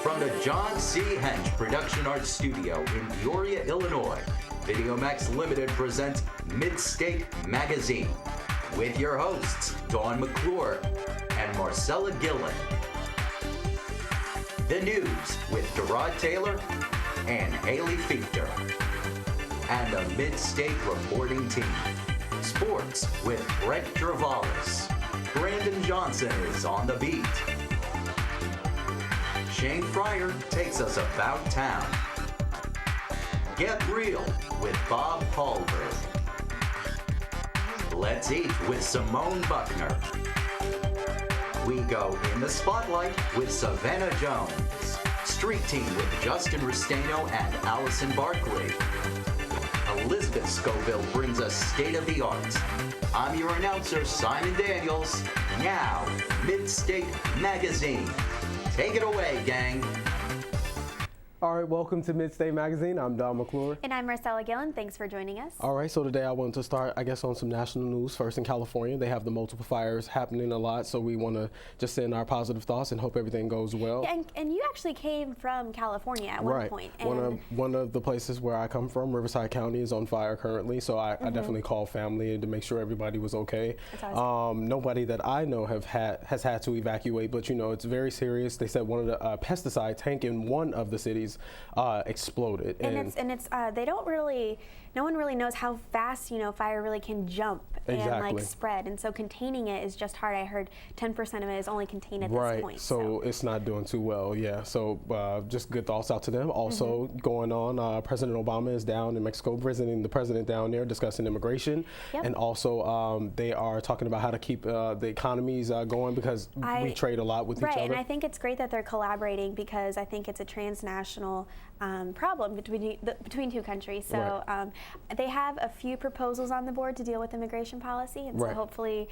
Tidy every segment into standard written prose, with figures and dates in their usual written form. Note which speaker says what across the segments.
Speaker 1: From the John C. Hench Production Art Studio in Peoria, Illinois, VideoMax Limited presents Midstate Magazine with your hosts, Dawn McClure and Marcella Gillen. The news with Gerard Taylor and Haley Fichter. And the Midstate reporting team. Sports with Brett Travalis. Brandon Johnson is on the beat. Shane Fryer takes us about town. Get Real with Bob Hallberg. Let's Eat with Simone Buckner. We go in the spotlight with Savannah Jones. Street Team with Justin Restaino and Allison Barkley. Elizabeth Scoville brings us State of the Arts. I'm your announcer, Simon Daniels. Now, Midstate Magazine. Take it away, gang.
Speaker 2: All right, welcome to Midstate Magazine. I'm Don McClure.
Speaker 3: And I'm Marcella Gillen. Thanks for joining us.
Speaker 2: All right, so today I wanted to start, I guess, on some national news. First, in California, they have the multiple fires happening a lot, so we want to just send our positive thoughts and hope everything goes well.
Speaker 3: Yeah, and you actually came from California at one point.
Speaker 2: And one of the places where I come from, Riverside County, is on fire currently, so I definitely called family to make sure everybody was okay.
Speaker 3: That's awesome.
Speaker 2: Nobody that I know has had to evacuate, but you know, it's very serious. They said one of the pesticide tank in one of the cities exploded.
Speaker 3: No one really knows how fast, fire really can jump and
Speaker 2: Exactly.
Speaker 3: spread. And so containing it is just hard. I heard 10% of it is only contained at this point.
Speaker 2: So it's not doing too well, yeah. So just good thoughts out to them. Also going on, President Obama is down in Mexico visiting the president down there, discussing immigration.
Speaker 3: Yep.
Speaker 2: And also they are talking about how to keep the economies going because we trade a lot with each other.
Speaker 3: Right, and I think it's great that they're collaborating because I think it's a transnational problem between two countries. So they have a few proposals on the board to deal with immigration policy, and so hopefully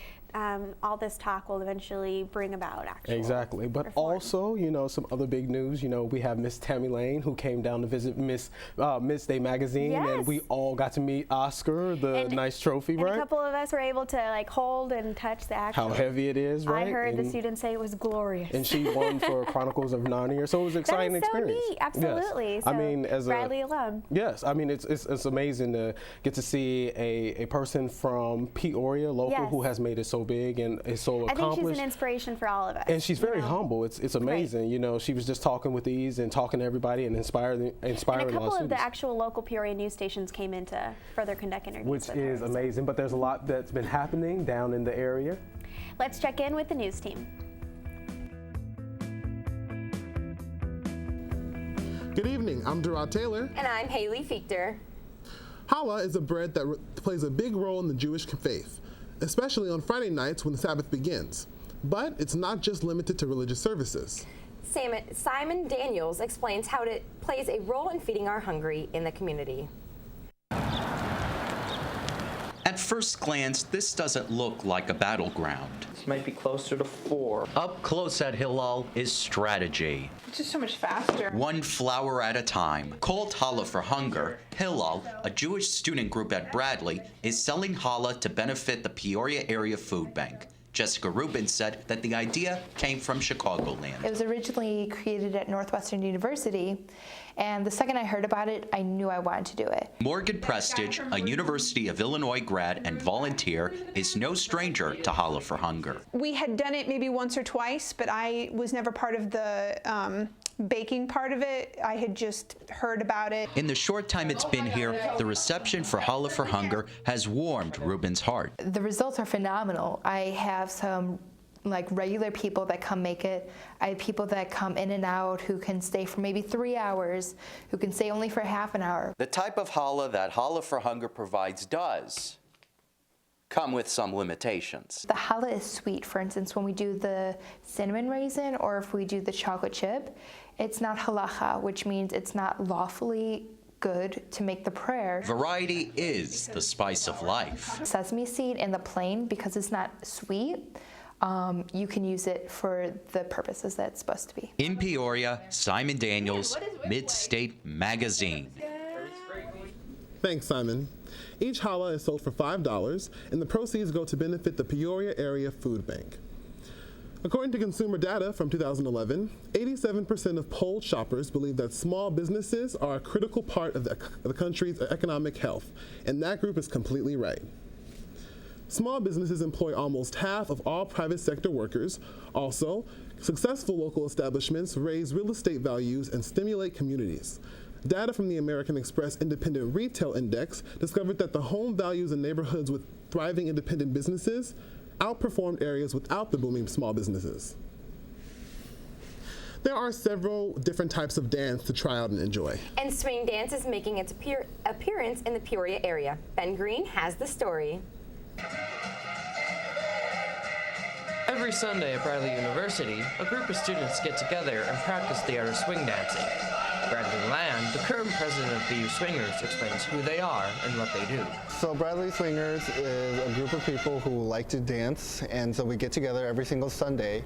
Speaker 3: all this talk will eventually bring about actual
Speaker 2: Exactly, but
Speaker 3: reform.
Speaker 2: Also, some other big news. We have Miss Tammy Lane who came down to visit Midstate Magazine, and we all got to meet Oscar, the nice trophy,
Speaker 3: and
Speaker 2: right?
Speaker 3: a couple of us were able to hold and touch the actual.
Speaker 2: How heavy it is, right?
Speaker 3: I heard the students say it was glorious.
Speaker 2: And she won for Chronicles of Narnia, so it was an exciting
Speaker 3: that is so
Speaker 2: experience.
Speaker 3: Neat. Absolutely.
Speaker 2: Yes.
Speaker 3: So
Speaker 2: I mean, as
Speaker 3: Bradley alum.
Speaker 2: Yes, I mean it's amazing to get to see a person from Peoria, local, who has made it so big and is so accomplished.
Speaker 3: I think she's an inspiration for all of us.
Speaker 2: And she's very humble. It's amazing. Right. She was just talking with ease and talking to everybody and inspiring
Speaker 3: and a couple of the actual local Peoria news stations came in to further conduct interviews.
Speaker 2: Which is amazing, but there's a lot that's been happening down in the area.
Speaker 3: Let's check in with the news team.
Speaker 4: Good evening, I'm Gerard Taylor.
Speaker 5: And I'm Haley Fichter.
Speaker 4: Challah is a bread that plays a big role in the Jewish faith, especially on Friday nights when the Sabbath begins. But it's not just limited to religious services.
Speaker 5: Simon Daniels explains how it plays a role in feeding our hungry in the community.
Speaker 1: At first glance, this doesn't look like a battleground.
Speaker 6: This might be closer to 4.
Speaker 1: Up close at Hillel is strategy.
Speaker 7: It's just so much faster.
Speaker 1: One flower at a time. Called Challah for Hunger, Hillel, a Jewish student group at Bradley, is selling challah to benefit the Peoria Area Food Bank. Jessica Rubin said that the idea came from Chicagoland.
Speaker 8: It was originally created at Northwestern University, and the second I heard about it, I knew I wanted to do it.
Speaker 1: Morgan Prestige, a University of Illinois grad and volunteer, is no stranger to Challah for Hunger.
Speaker 7: We had done it maybe once or twice, but I was never part of the baking part of it. I had just heard about it.
Speaker 1: In the short time it's been here, the reception for Challah for Hunger has warmed Rubin's heart.
Speaker 8: The results are phenomenal. I have some regular people that come make it. I have people that come in and out who can stay for maybe 3 hours, who can stay only for half an hour.
Speaker 1: The type of challah that Challah for Hunger provides does come with some limitations.
Speaker 8: The challah is sweet. For instance, when we do the cinnamon raisin or if we do the chocolate chip, it's not halacha, which means it's not lawfully good to make the prayer.
Speaker 1: Variety is the spice of life.
Speaker 8: Sesame seed in the plain, because it's not sweet, you can use it for the purposes that it's supposed to be.
Speaker 1: In Peoria, Simon Daniels, Midstate Magazine.
Speaker 4: Thanks, Simon. Each challah is sold for $5, and the proceeds go to benefit the Peoria Area Food Bank. According to consumer data from 2011, 87% of polled shoppers believe that small businesses are a critical part of the country's economic health, and that group is completely right. Small businesses employ almost half of all private sector workers. Also, successful local establishments raise real estate values and stimulate communities. Data from the American Express Independent Retail Index discovered that the home values in neighborhoods with thriving independent businesses outperformed areas without the booming small businesses. There are several different types of dance to try out and enjoy.
Speaker 5: And swing dance is making its appearance in the Peoria area. Ben Green has the story.
Speaker 6: Every Sunday at Bradley University, a group of students get together and practice the art of swing dancing. Bradley Land, the current president of BU Swingers, explains who they are and what they do.
Speaker 9: So Bradley Swingers is a group of people who like to dance, and so we get together every single Sunday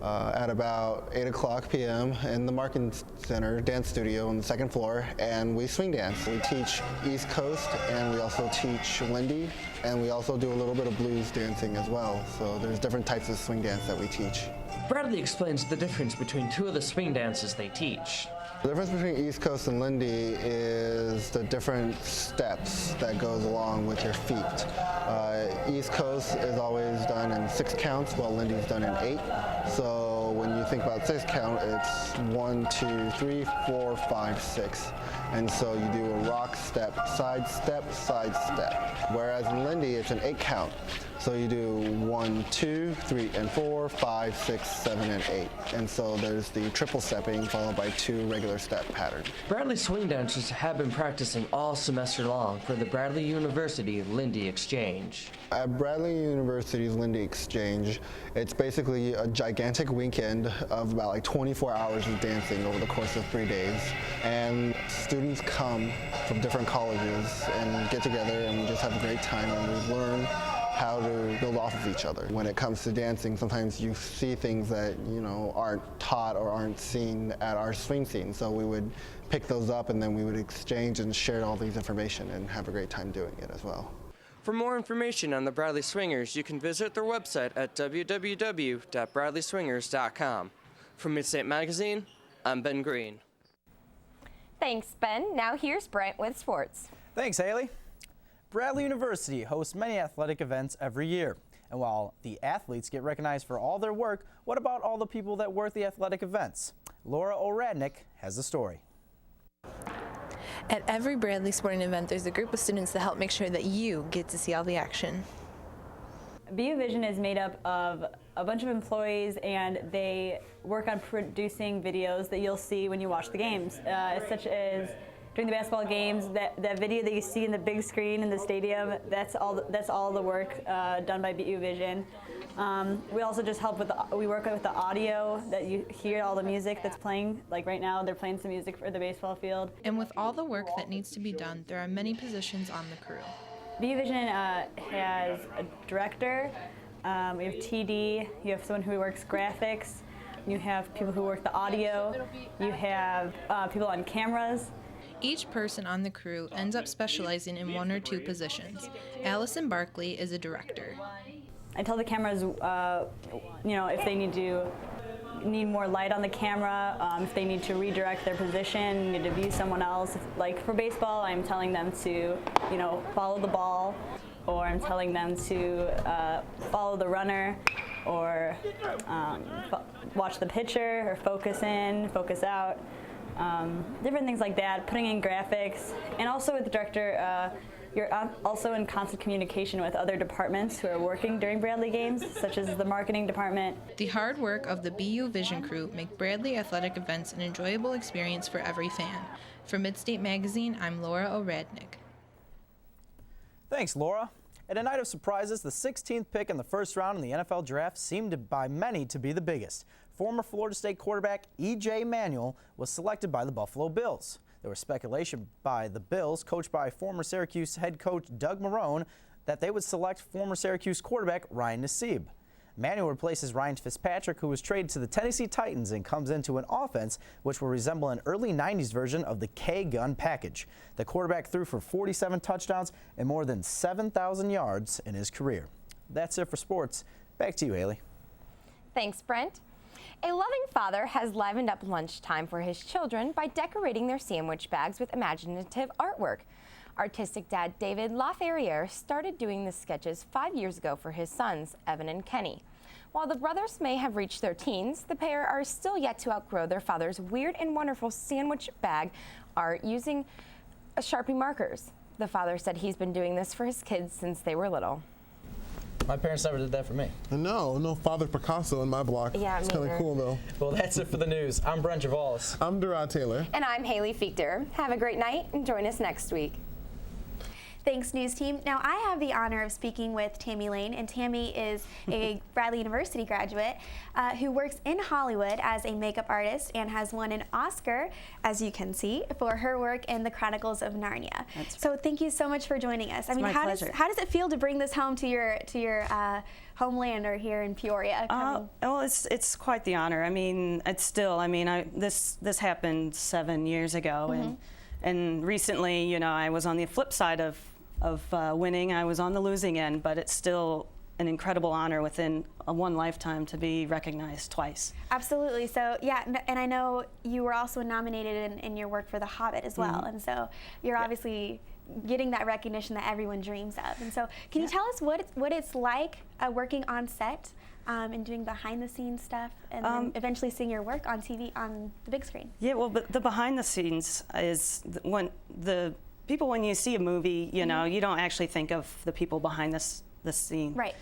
Speaker 9: at about 8 p.m. in the Marketing Center dance studio on the second floor, and we swing dance. We teach East Coast, and we also teach Lindy, and we also do a little bit of blues dancing as well. So there's different types of swing dance that we teach.
Speaker 6: Bradley explains the difference between two of the swing dances they teach.
Speaker 9: The difference between East Coast and Lindy is the different steps that goes along with your feet. East Coast is always done in 6 counts, while Lindy is done in 8. So when you think about 6 count, it's 1, 2, 3, 4, 5, 6. And so you do a rock step, side step, side step. Whereas in Lindy, it's an 8 count. So you do 1, 2, 3, and 4, 5, 6, 7, and 8. And so there's the triple stepping followed by 2 regular step patterns.
Speaker 6: Bradley swing dancers have been practicing all semester long for the Bradley University Lindy Exchange.
Speaker 9: At Bradley University's Lindy Exchange, it's basically a gigantic weekend of about like 24 hours of dancing over the course of 3 days. And students come from different colleges and get together, and we just have a great time, and we learn how to build off of each other. When it comes to dancing, sometimes you see things that, you know, aren't taught or aren't seen at our swing scene. So we would pick those up, and then we would exchange and share all these information and have a great time doing it as well.
Speaker 6: For more information on the Bradley Swingers, you can visit their website at www.bradleyswingers.com. From Midstate Magazine, I'm Ben Green.
Speaker 5: Thanks, Ben. Now here's Brent with sports.
Speaker 10: Thanks, Haley. Bradley University hosts many athletic events every year. And while the athletes get recognized for all their work, what about all the people that work the athletic events? Laura O'Radnick has the story.
Speaker 11: At every Bradley sporting event, there's a group of students that help make sure that you get to see all the action.
Speaker 12: BU Vision is made up of a bunch of employees, and they work on producing videos that you'll see when you watch the games, such as during the basketball games, that video that you see in the big screen in the stadium, that's all the work done by BU Vision. We also just help with we work with the audio, that you hear all the music that's playing. Like right now, they're playing some music for the baseball field.
Speaker 11: And with all the work that needs to be done, there are many positions on the crew.
Speaker 12: BU Vision has a director, we have TD, you have someone who works graphics, you have people who work the audio, you have people on cameras.
Speaker 11: Each person on the crew ends up specializing in 1 or 2 positions. Allison Barkley is a director.
Speaker 12: I tell the cameras, if they need more light on the camera, if they need to redirect their position, need to view someone else. Like for baseball, I'm telling them to, follow the ball, or I'm telling them to follow the runner, or watch the pitcher, or focus in, focus out. Different things like that, putting in graphics. And also with the director, you're also in constant communication with other departments who are working during Bradley games, such as the marketing department.
Speaker 11: The hard work of the BU Vision crew make Bradley athletic events an enjoyable experience for every fan. For Midstate Magazine, I'm Laura O'Radnick.
Speaker 10: Thanks, Laura. At a night of surprises, the 16th pick in the first round in the NFL draft seemed by many to be the biggest. Former Florida State quarterback E.J. Manuel was selected by the Buffalo Bills. There was speculation by the Bills, coached by former Syracuse head coach Doug Marrone, that they would select former Syracuse quarterback Ryan Nassib. Manuel replaces Ryan Fitzpatrick, who was traded to the Tennessee Titans, and comes into an offense which will resemble an early 90s version of the K-Gun package. The quarterback threw for 47 touchdowns and more than 7,000 yards in his career. That's it for sports. Back to you, Haley.
Speaker 5: Thanks, Brent. A loving father has livened up lunchtime for his children by decorating their sandwich bags with imaginative artwork. Artistic dad David Laferriere started doing the sketches 5 years ago for his sons, Evan and Kenny. While the brothers may have reached their teens, the pair are still yet to outgrow their father's weird and wonderful sandwich bag art using Sharpie markers. The father said he's been doing this for his kids since they were little.
Speaker 10: My parents never did that for me.
Speaker 4: No Father Picasso in my block.
Speaker 5: Yeah,
Speaker 4: it's kind of cool though.
Speaker 10: Well, that's it for the news. I'm Brent Travalis.
Speaker 4: I'm Durad Taylor.
Speaker 5: And I'm Haley Fichter. Have a great night and join us next week.
Speaker 3: Thanks, news team. Now, I have the honor of speaking with Tammy Lane, and Tammy is a Bradley University graduate who works in Hollywood as a makeup artist and has won an Oscar, as you can see, for her work in The Chronicles of Narnia. So thank you so much for joining us. I mean, how does it feel to bring this home to your homeland or here in Peoria?
Speaker 13: Well, it's quite the honor. I mean, it's still. I mean, this happened 7 years ago, and recently, you know, I was on the flip side of winning. I was on the losing end, but it's still an incredible honor within one lifetime to be recognized twice.
Speaker 3: Absolutely. So yeah, and I know you were also nominated in your work for The Hobbit as well, and so you're obviously getting that recognition that everyone dreams of. And so can you tell us what it's like working on set and doing behind the scenes stuff, and then eventually seeing your work on TV on the big screen?
Speaker 13: Yeah, well, but the behind the scenes is when you see a movie, you know, you don't actually think of the people behind the scene.
Speaker 3: Right.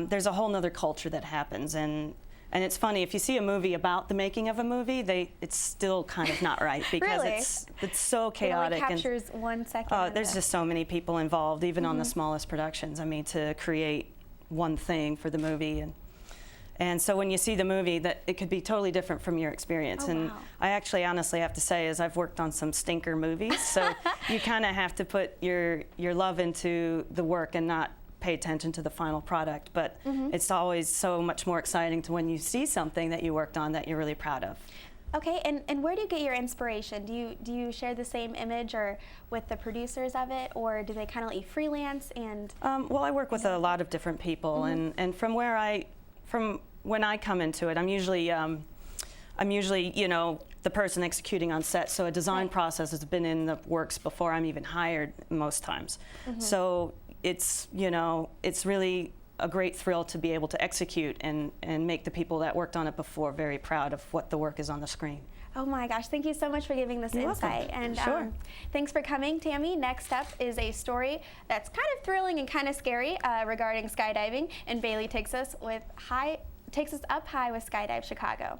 Speaker 13: There's a whole nother culture that happens, and it's funny, if you see a movie about the making of a movie, it's still kind of not right because
Speaker 3: Really?
Speaker 13: it's so chaotic.
Speaker 3: It only captures 1 second.
Speaker 13: There's just so many people involved, even on the smallest productions. I mean, to create one thing for the movie, and so when you see the movie, that it could be totally different from your experience. And
Speaker 3: wow.
Speaker 13: I actually honestly have to say, is I've worked on some stinker movies, so you kind of have to put your love into the work and not pay attention to the final product. But it's always so much more exciting to when you see something that you worked on that you're really proud of.
Speaker 3: Okay, and where do you get your inspiration? Do you share the same image or with the producers of it, or do they kind of let you freelance? And
Speaker 13: well, I work with a lot of different people, and from when I come into it, I'm usually you know, the person executing on set. So a design process has been in the works before I'm even hired most times. So it's, you know, it's really a great thrill to be able to execute and make the people that worked on it before very proud of what the work is on the screen.
Speaker 3: Oh my gosh, thank you so much for giving this insight. And thanks for coming, Tammy. Next up is a story that's kind of thrilling and kind of scary regarding skydiving, and Bailey takes us up high with Skydive Chicago.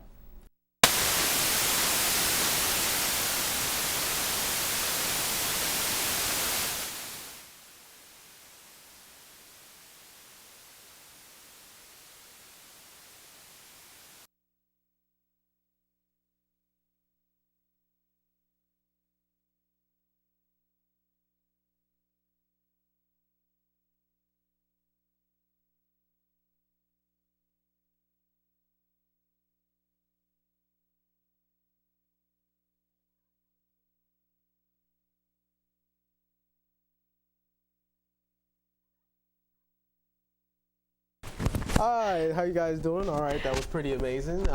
Speaker 2: Hi, how you guys doing? All right, that was pretty amazing.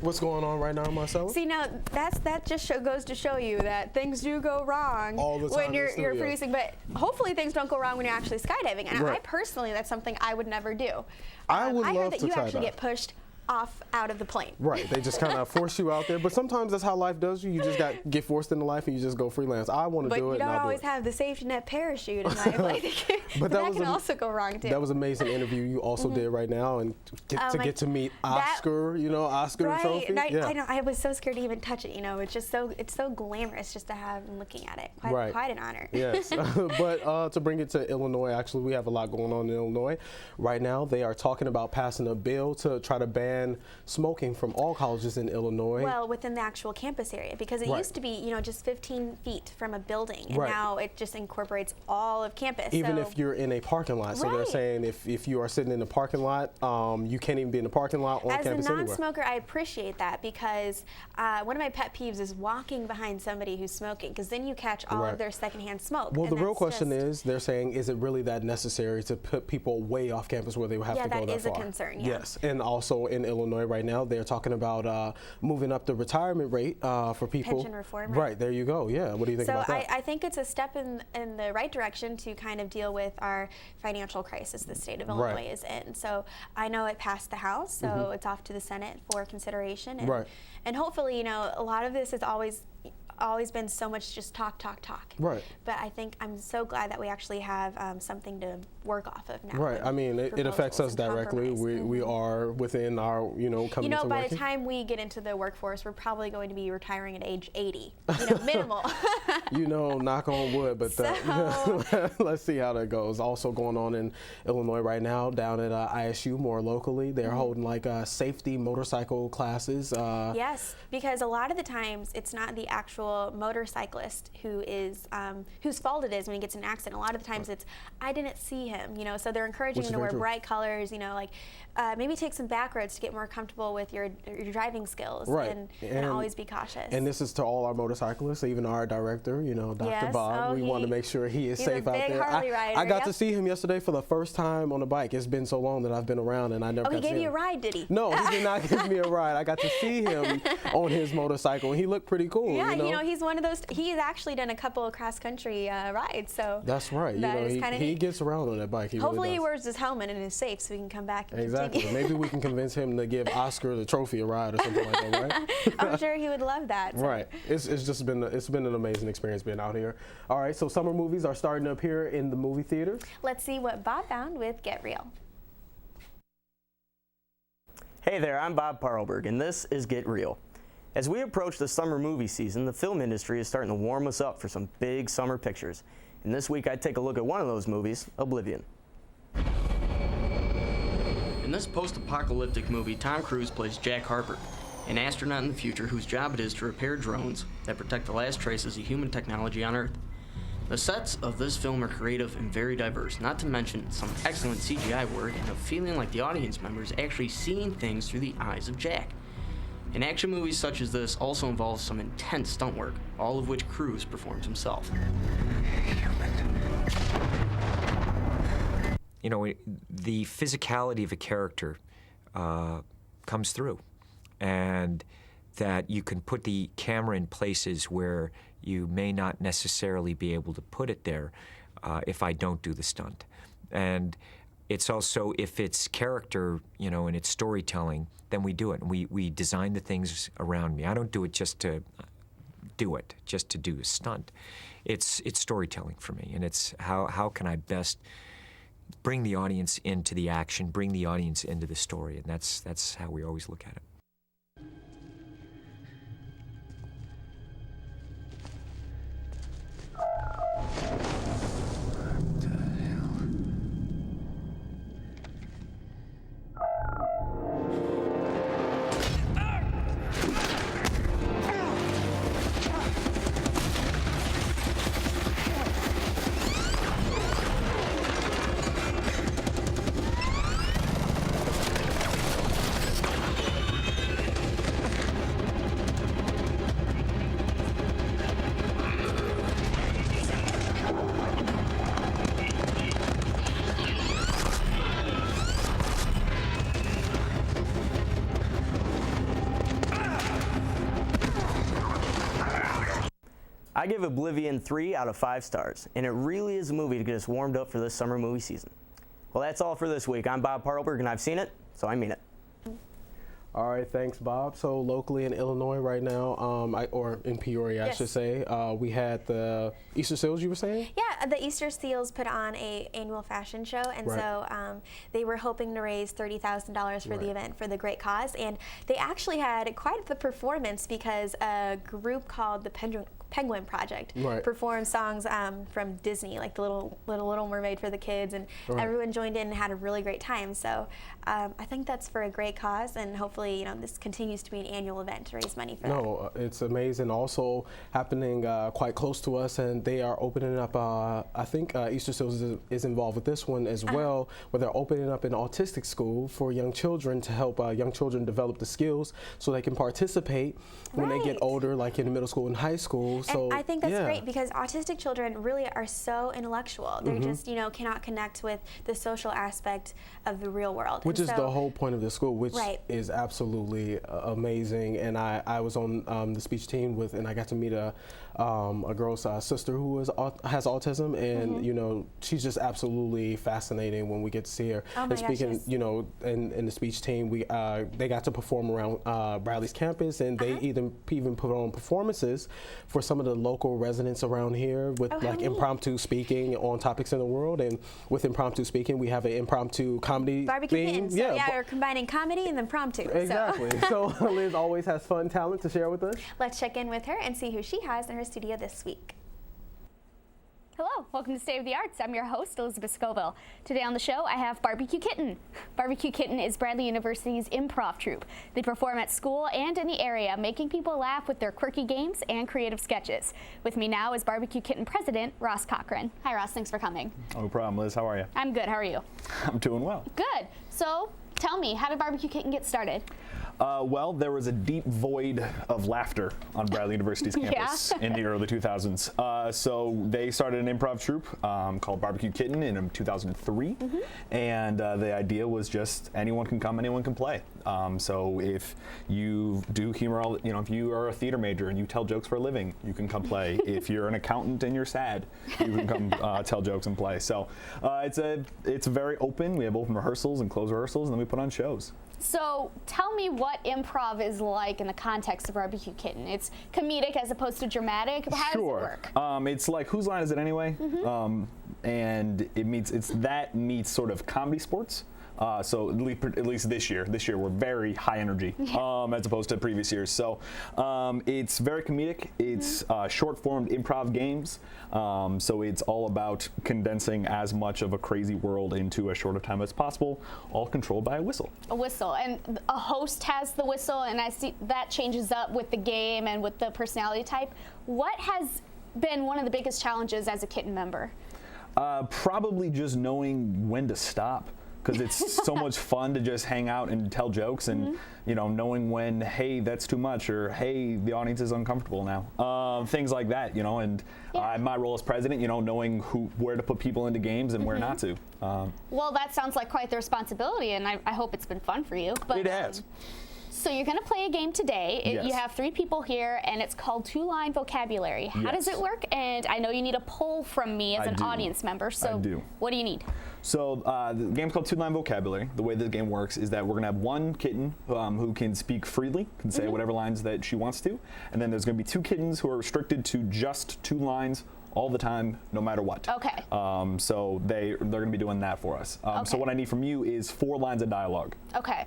Speaker 2: What's going on right now, Marcella?
Speaker 3: See, now that just goes to show you that things do go wrong
Speaker 2: all the time
Speaker 3: when you're producing, but hopefully things don't go wrong when you're actually skydiving. And I personally, that's something I would never do.
Speaker 2: I
Speaker 3: heard that you actually get pushed off out of the plane.
Speaker 2: Right, they just kind of force you out there, but sometimes that's how life does you. You just get forced into life and you just go freelance. I want to do it.
Speaker 3: But you don't always
Speaker 2: do
Speaker 3: have the safety net parachute in life. But that can also go wrong too.
Speaker 2: That was an amazing interview you also did right now, and get to meet Oscar, you know, Oscar trophy.
Speaker 3: I know, I was so scared to even touch it, you know. It's just it's so glamorous just to have and looking at it. Quite an honor.
Speaker 2: Yes, but to bring it to Illinois, actually we have a lot going on in Illinois. Right now they are talking about passing a bill to try to ban smoking from all colleges in Illinois.
Speaker 3: Well, within the actual campus area, because it used to be, you know, just 15 feet from a building, and now it just incorporates all of campus.
Speaker 2: Even if you're in a parking lot. So they're saying if you are sitting in a parking lot, you can't even be in a parking lot on campus anywhere.
Speaker 3: As a non-smoker, I appreciate that, because one of my pet peeves is walking behind somebody who's smoking, because then you catch all of their secondhand smoke.
Speaker 2: Well, the real question is, they're saying, is it really that necessary to put people way off campus where they have to go that far?
Speaker 3: Yeah, that is a concern,
Speaker 2: Yes, and also in Illinois right now. They're talking about moving up the retirement rate for people.
Speaker 3: Pension reform.
Speaker 2: Right, there you go. Yeah, what do you think about that?
Speaker 3: So I think it's a step in the right direction to kind of deal with our financial crisis the state of Illinois is in. So I know it passed the House, so it's off to the Senate for consideration. And, and hopefully, you know, a lot of this has always been so much just talk.
Speaker 2: Right.
Speaker 3: But I think I'm so glad that we actually have something to work off of now.
Speaker 2: Right. I mean, it affects us directly. We are within our, you know, coming to working.
Speaker 3: By the time we get into the workforce, we're probably going to be retiring at age 80. You know, minimal.
Speaker 2: You know, knock on wood, but let's see how that goes. Also going on in Illinois right now, down at ISU, more locally, they're holding like safety motorcycle classes.
Speaker 3: Yes, because a lot of the times it's not the actual motorcyclist who is whose fault it is when he gets in an accident. A lot of the times it's, I didn't see him, you know, so they're encouraging him to wear bright colors, you know, like maybe take some back roads to get more comfortable with your driving skills and always be cautious.
Speaker 2: And this is to all our motorcyclists, even our director, you know, Dr. Bob. We want to make sure he is safe out there.
Speaker 3: Harley rider,
Speaker 2: I got to see him yesterday for the first time on a bike. It's been so long that I've been around and I never got to see him.
Speaker 3: Oh, he gave you a ride, did he?
Speaker 2: No, he did not give me a ride. I got to see him on his motorcycle and he looked pretty cool.
Speaker 3: Yeah,
Speaker 2: you know,
Speaker 3: he's one of those, he's actually done a couple of cross-country rides, so.
Speaker 2: That's right. You know, he gets around on that bike.
Speaker 3: Hopefully he wears his helmet and is safe so we can come back and
Speaker 2: continue. Maybe we can convince him to give Oscar the trophy a ride or something like that, right?
Speaker 3: I'm sure he would love that. So.
Speaker 2: Right. It's just been an amazing experience being out here. All right, so summer movies are starting to appear in the movie theaters.
Speaker 3: Let's see what Bob found with Get Real.
Speaker 14: Hey there, I'm Bob Parlberg, and this is Get Real. As we approach the summer movie season, the film industry is starting to warm us up for some big summer pictures. And this week I take a look at one of those movies, Oblivion.
Speaker 6: In this post-apocalyptic movie, Tom Cruise plays Jack Harper, an astronaut in the future whose job it is to repair drones that protect the last traces of human technology on Earth. The sets of this film are creative and very diverse, not to mention some excellent CGI work and a feeling like the audience member is actually seeing things through the eyes of Jack. An action movie such as this also involves some intense stunt work, all of which Cruise performs himself.
Speaker 15: You know, the physicality of a character comes through, and that you can put the camera in places where you may not necessarily be able to put it there if I don't do the stunt. And it's also, if it's character, you know, and it's storytelling, then we do it. And we design the things around me. I don't do it just to do it, just to do a stunt. It's storytelling for me, and it's how can I best bring the audience into the action, bring the audience into the story, and that's how we always look at it.
Speaker 14: I give Oblivion 3 out of 5 stars, and it really is a movie to get us warmed up for this summer movie season. Well, that's all for this week. I'm Bob Parlberg, and I've seen it, so I mean it.
Speaker 2: All right, thanks, Bob. So locally in Illinois right now, or in Peoria, I should say, we had the Easter Seals, you were saying?
Speaker 3: Yeah, the Easter Seals put on an annual fashion show, and so they were hoping to raise $30,000 for the event for the great cause, and they actually had quite the performance because a group called the Penguin Project performed songs from Disney, like the Little Mermaid for the kids, and everyone joined in and had a really great time. So I think that's for a great cause, and hopefully, you know, this continues to be an annual event to raise money for that.
Speaker 2: No, it's amazing. Also happening quite close to us, and they are opening up. I think Easter Seals is involved with this one as well, where they're opening up an autistic school for young children to help young children develop the skills so they can participate when they get older, like in middle school and high school. So
Speaker 3: and I think that's great because autistic children really are so intellectual. They just, you know, cannot connect with the social aspect of the real world.
Speaker 2: Which is the whole point of the school, which is absolutely absolutely amazing. And I was on the speech team with, and I got to meet a girl's sister who has autism, and you know, she's just absolutely fascinating when we get to see her.
Speaker 3: Oh my
Speaker 2: and speaking,
Speaker 3: gosh, yes.
Speaker 2: you know, in the speech team, they got to perform around Bradley's campus, and they even put on performances for some of the local residents around here with like impromptu speaking on topics in the world. And with impromptu speaking, we have an impromptu comedy
Speaker 3: Barbecue
Speaker 2: theme.
Speaker 3: Kittens. So yeah, we're combining comedy and impromptu.
Speaker 2: Exactly. So Liz always has fun talent to share with us.
Speaker 3: Let's check in with her and see who she has in her studio this week. Hello, welcome to State of the Arts. I'm your host, Elizabeth Scoville. Today on the show, I have Barbecue Kitten. Barbecue Kitten is Bradley University's improv troupe. They perform at school and in the area, making people laugh with their quirky games and creative sketches. With me now is Barbecue Kitten President, Ross Cochran. Hi, Ross. Thanks for coming.
Speaker 16: No problem, Liz. How are you?
Speaker 3: I'm good. How are you?
Speaker 16: I'm doing well.
Speaker 3: Good. So, tell me, how did Barbecue Kitten get started?
Speaker 16: Well, there was a deep void of laughter on Bradley University's campus in the early 2000s. So they started an improv troupe called Barbecue Kitten in 2003. And the idea was just anyone can come, anyone can play. So if you do humor, if you are a theater major and you tell jokes for a living, you can come play. If you're an accountant and you're sad, you can come tell jokes and play. So it's very open. We have open rehearsals and closed rehearsals, and then we put on shows.
Speaker 3: So tell me what improv is like in the context of Barbecue Kitten. It's comedic as opposed to dramatic. How does it work?
Speaker 16: It's like Whose Line Is It Anyway? And that meets sort of comedy sports. So at least this year we're very high energy as opposed to previous years. So it's very comedic. It's short-formed improv games. So it's all about condensing as much of a crazy world into as short a time as possible, all controlled by a whistle.
Speaker 3: A whistle, and a host has the whistle, and I see that changes up with the game and with the personality type. What has been one of the biggest challenges as a Kitten member?
Speaker 16: Probably just knowing when to stop. Because it's so much fun to just hang out and tell jokes, and knowing when, hey, that's too much, or hey, the audience is uncomfortable now, things like that, and my role as president, knowing where to put people into games and where not to.
Speaker 3: Well, that sounds like quite the responsibility, and I hope it's been fun for you. But,
Speaker 16: it has.
Speaker 3: So you're going to play a game today.
Speaker 16: Yes.
Speaker 3: You have 3 people here, and it's called 2-line vocabulary. How does it work? And I know you need a poll from me as an audience member. So what do you need?
Speaker 16: So the game's called 2-line vocabulary. The way the game works is that we're going to have one kitten who can speak freely, can say whatever lines that she wants to, and then there's going to be 2 kittens who are restricted to just 2 lines all the time, no matter what.
Speaker 3: Okay.
Speaker 16: So they're going to be doing that for us. So what I need from you is 4 lines of dialogue.
Speaker 3: Okay.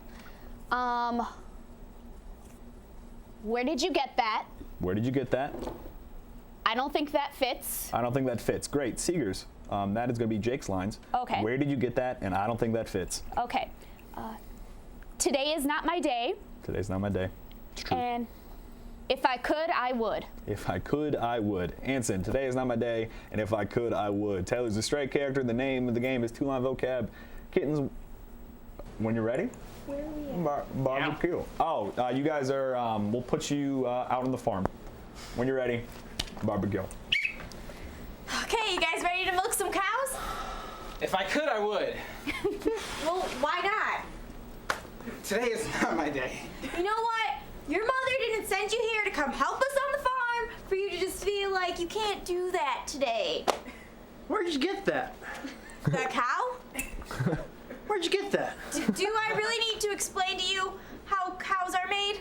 Speaker 3: Where did you get that?
Speaker 16: Where did you get that?
Speaker 3: I don't think that fits.
Speaker 16: I don't think that fits. Great. Seegers. That is going to be Jake's lines.
Speaker 3: Okay.
Speaker 16: Where did you get that? And I don't think that fits.
Speaker 3: Okay. Today is not my day.
Speaker 16: Today's not my day. It's true.
Speaker 3: And if I could, I would.
Speaker 16: If I could, I would. Anson, today is not my day, and if I could, I would. Taylor's a straight character. The name of the game is 2-line vocab. Kittens, when you're ready?
Speaker 3: Where are we at?
Speaker 16: Barbecue. Oh, you guys are, we'll put you out on the farm. When you're ready, barbecue.
Speaker 17: Okay, you guys ready to milk some cows?
Speaker 18: If I could, I would.
Speaker 17: Well, why not?
Speaker 18: Today is not my day.
Speaker 17: You know what? Your mother didn't send you here to come help us on the farm for you to just feel like you can't do that today.
Speaker 18: Where'd you get that?
Speaker 17: The cow?
Speaker 18: Where'd you get that?
Speaker 17: Do I really need to explain to you how cows are made?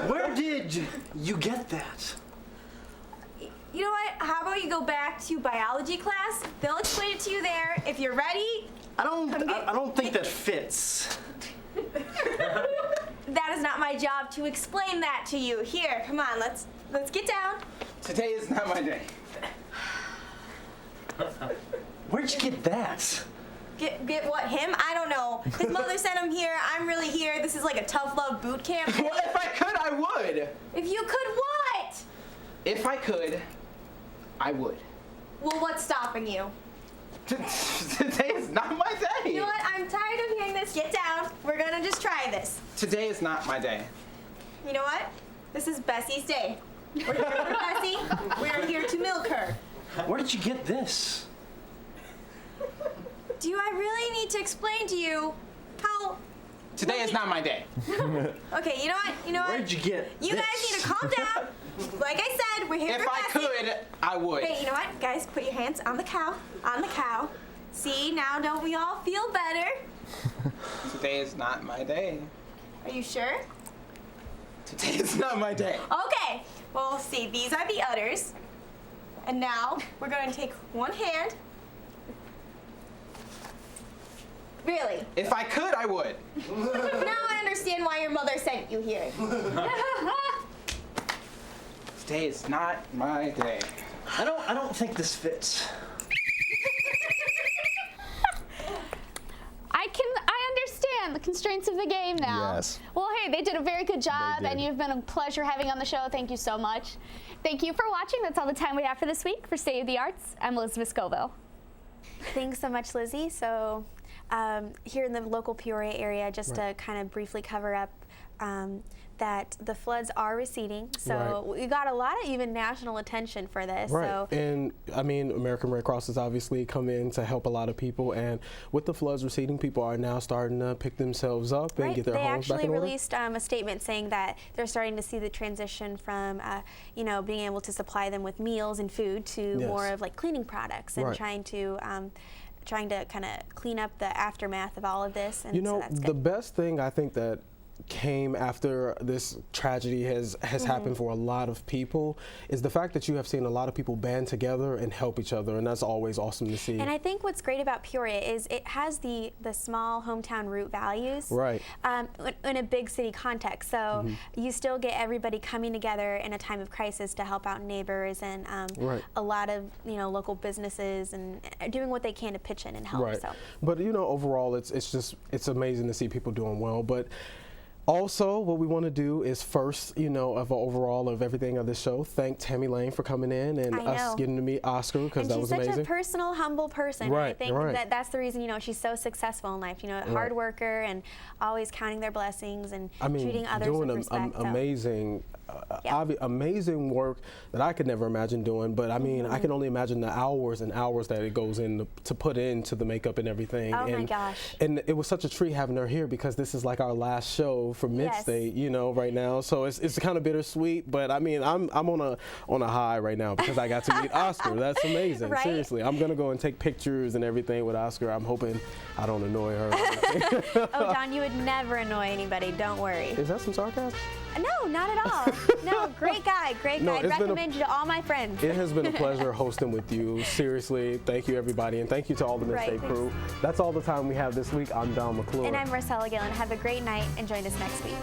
Speaker 18: Where did you get that?
Speaker 17: You know what? How about you go back to biology class? They'll explain it to you there. If you're ready,
Speaker 18: I don't think that fits.
Speaker 17: That is not my job to explain that to you. Here, come on, let's get down.
Speaker 18: Today is not my day. Where'd you get that?
Speaker 17: Get what, him? I don't know. His mother sent him here. I'm really here. This is like a tough love boot camp.
Speaker 18: Well, if I could, I would.
Speaker 17: If you could what?
Speaker 18: If I could, I would.
Speaker 17: Well, what's stopping you?
Speaker 18: Today is not my day.
Speaker 17: You know what? I'm tired of hearing this. Get down. We're gonna just try this.
Speaker 18: Today is not my day.
Speaker 17: You know what? This is Bessie's day. We're here for Bessie. We're here to milk her.
Speaker 18: Where did you get this?
Speaker 17: Do I really need to explain to you how
Speaker 18: Today is not my day.
Speaker 17: Okay, you know what? You know what?
Speaker 18: Where'd you get
Speaker 17: You
Speaker 18: this?
Speaker 17: guys need to calm down. Like I said, we're here
Speaker 18: If
Speaker 17: for
Speaker 18: I
Speaker 17: Cassie.
Speaker 18: could, I would.
Speaker 17: Hey, you know what? Guys, put your hands on the cow. On the cow. See, now don't we all feel better?
Speaker 18: Today is not my day.
Speaker 17: Are you sure?
Speaker 18: Today is not my day.
Speaker 17: Okay. Well, see, these are the udders. And now we're going to take one hand. Really?
Speaker 18: If I could, I would.
Speaker 17: Now I understand why your mother sent you here.
Speaker 18: Today is not my day.
Speaker 19: I don't think this fits.
Speaker 20: I understand the constraints of the game now.
Speaker 16: Yes.
Speaker 20: Well, hey, they did a very good job,
Speaker 16: They did.
Speaker 20: and you've been a pleasure having on the show. Thank you so much. Thank you for watching. That's all the time we have for this week. For State of the Arts, I'm Elizabeth Scoville.
Speaker 3: Thanks so much, Lizzie. So here in the local Peoria area, just to kind of briefly cover up that the floods are receding. So we got a lot of even national attention for this.
Speaker 2: Right,
Speaker 3: So
Speaker 2: and I mean, American Red Cross has obviously come in to help a lot of people, and with the floods receding, people are now starting to pick themselves up and get their
Speaker 3: they
Speaker 2: homes back
Speaker 3: actually
Speaker 2: in order.
Speaker 3: released a statement saying that they're starting to see the transition from, being able to supply them with meals and food to more of like cleaning products and trying to kind of clean up the aftermath of all of this. And
Speaker 2: You know,
Speaker 3: so that's
Speaker 2: the
Speaker 3: good.
Speaker 2: best thing I think that came after this tragedy has happened for a lot of people is the fact that you have seen a lot of people band together and help each other, and that's always awesome to see.
Speaker 3: And I think what's great about Peoria is it has the small hometown root values in a big city context. So you still get everybody coming together in a time of crisis to help out neighbors and a lot of local businesses and doing what they can to pitch in and help.
Speaker 2: Right.
Speaker 3: So.
Speaker 2: But overall, it's amazing to see people doing well. But also, what we want to do is first, of overall of everything of this show, thank Tammy Lane for coming in and us getting to meet Oscar, because that was amazing.
Speaker 3: And she's such a personal, humble person.
Speaker 2: Right,
Speaker 3: and I think that's the reason, she's so successful in life. Hard worker and always counting their blessings and treating others with respect.
Speaker 2: Amazing, amazing work that I could never imagine doing. But I mean, I can only imagine the hours and hours that it goes in to put into the makeup and everything.
Speaker 3: Oh my gosh.
Speaker 2: And it was such a treat having her here, because this is like our last show for Midstate, right now. So it's kind of bittersweet, but I mean, I'm on a high right now because I got to meet Oscar. That's amazing.
Speaker 3: Right?
Speaker 2: Seriously, I'm gonna go and take pictures and everything with Oscar. I'm hoping I don't annoy her.
Speaker 3: Oh, Don, you would never annoy anybody. Don't worry.
Speaker 2: Is that some sarcasm?
Speaker 3: No, not at all. No, great guy.
Speaker 2: No,
Speaker 3: I'd recommend you to all my friends.
Speaker 2: It has been a pleasure hosting with you. Seriously, thank you, everybody, and thank you to all the Midstate crew. That's all the time we have this week. I'm Don McClure.
Speaker 3: And I'm Marcella Gillen. Have a great night and join us next week.